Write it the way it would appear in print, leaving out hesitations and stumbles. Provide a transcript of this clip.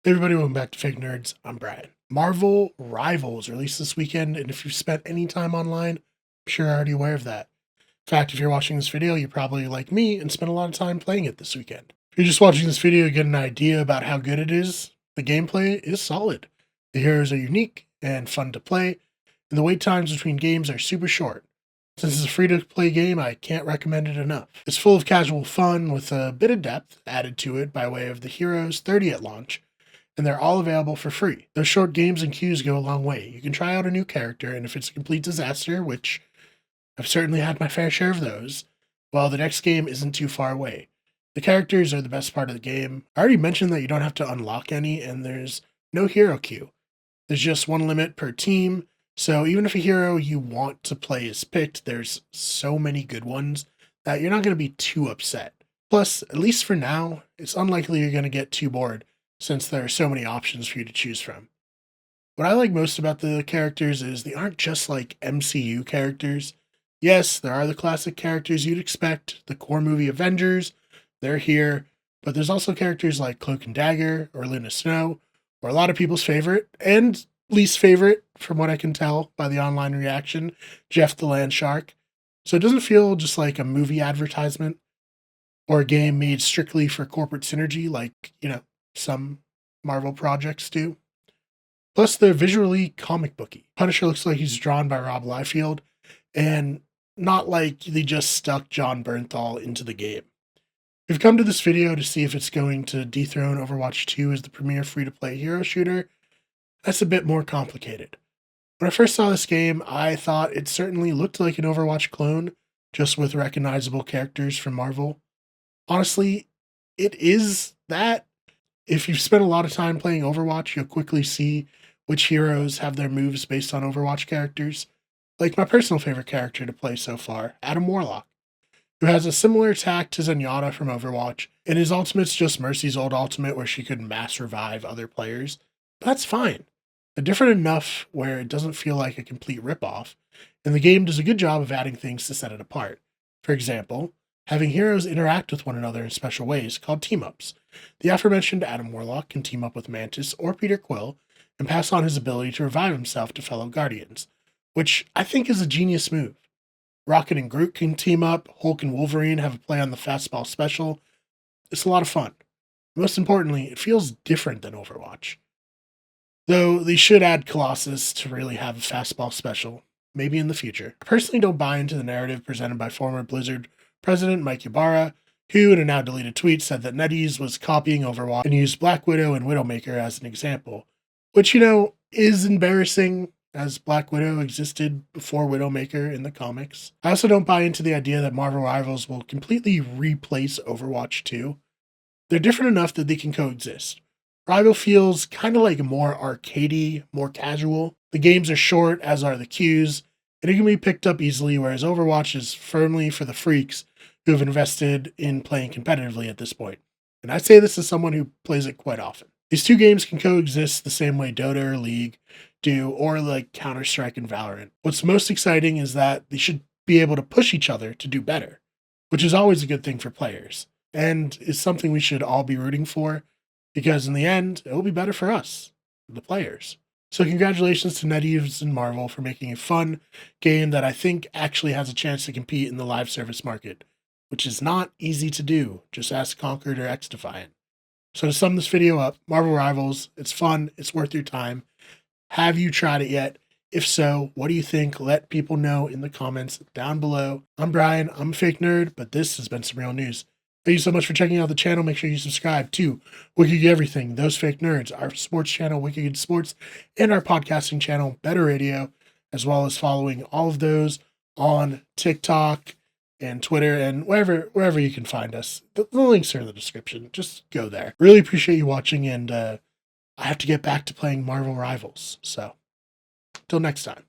Hey everybody, welcome back to Fake Nerds. I'm Brian. Marvel Rivals released this weekend, and if you've spent any time online, I'm sure you're already aware of that. In fact, if you're watching this video, you're probably like me and spent a lot of time playing it this weekend. If you're just watching this video to get an idea about how good it is, the gameplay is solid. The heroes are unique and fun to play, and the wait times between games are super short. Since it's a free-to-play game, I can't recommend it enough. It's full of casual fun with a bit of depth added to it by way of the heroes 30 at launch, and they're all available for free. Those short games and queues go a long way. You can try out a new character, and if it's a complete disaster, which I've certainly had my fair share of those, well, the next game isn't too far away. The characters are the best part of the game. I already mentioned that you don't have to unlock any, and there's no hero queue. There's just one limit per team, so even if a hero you want to play is picked, there's so many good ones that you're not going to be too upset. Plus, at least for now, it's unlikely you're going to get too bored since there are so many options for you to choose from. What I like most about the characters is they aren't just like MCU characters. Yes, there are the classic characters you'd expect, the core movie Avengers, they're here, but there's also characters like Cloak and Dagger or Luna Snow, or a lot of people's favorite, and least favorite, from what I can tell by the online reaction, Jeff the Land Shark. So it doesn't feel just like a movie advertisement or a game made strictly for corporate synergy like, some Marvel projects do. Plus, they're visually comic booky. Punisher looks like he's drawn by Rob Liefeld, and not like they just stuck John Bernthal into the game. We've come to this video to see if it's going to dethrone Overwatch 2 as the premier free-to-play hero shooter. That's a bit more complicated. When I first saw this game, I thought it certainly looked like an Overwatch clone, just with recognizable characters from Marvel. Honestly, it is that. If you've spent a lot of time playing Overwatch, you'll quickly see which heroes have their moves based on Overwatch characters. Like my personal favorite character to play so far, Adam Warlock, who has a similar attack to Zenyatta from Overwatch, and his ultimate's just Mercy's old ultimate where she could mass revive other players. But that's fine. They're different enough where it doesn't feel like a complete ripoff, and the game does a good job of adding things to set it apart. For example, having heroes interact with one another in special ways called team-ups. The aforementioned Adam Warlock can team up with Mantis or Peter Quill and pass on his ability to revive himself to fellow Guardians, which I think is a genius move. Rocket and Groot can team up, Hulk and Wolverine have a play on the fastball special. It's a lot of fun. Most importantly, it feels different than Overwatch. Though they should add Colossus to really have a fastball special, maybe in the future. I personally don't buy into the narrative presented by former Blizzard President Mike Ybarra, who in a now deleted tweet said that NetEase was copying Overwatch and used Black Widow and Widowmaker as an example, which, is embarrassing as Black Widow existed before Widowmaker in the comics. I also don't buy into the idea that Marvel Rivals will completely replace Overwatch 2. They're different enough that they can coexist. Rival feels kind of like more arcadey, more casual. The games are short, as are the queues, and it can be picked up easily, whereas Overwatch is firmly for the freaks who have invested in playing competitively at this point. And I say this as someone who plays it quite often. These two games can coexist the same way Dota or League do, or like Counter-Strike and Valorant. What's most exciting is that they should be able to push each other to do better, which is always a good thing for players, and is something we should all be rooting for, because in the end, it will be better for us, the players. So congratulations to NetEase and Marvel for making a fun game that I think actually has a chance to compete in the live service market, which is not easy to do. Just ask Conquered or XDefiant. So to sum this video up, Marvel Rivals, it's fun, it's worth your time. Have you tried it yet? If so, what do you think? Let people know in the comments down below. I'm Brian, I'm a fake nerd, but this has been some real news. Thank you so much for checking out the channel. Make sure you subscribe to Wicked Everything, Those Fake Nerds, our sports channel, Wicked Sports, and our podcasting channel, Better Radio, as well as following all of those on TikTok and Twitter and wherever you can find us. The links are in the description. Just go there. Really appreciate you watching, and I have to get back to playing Marvel Rivals. So, till next time.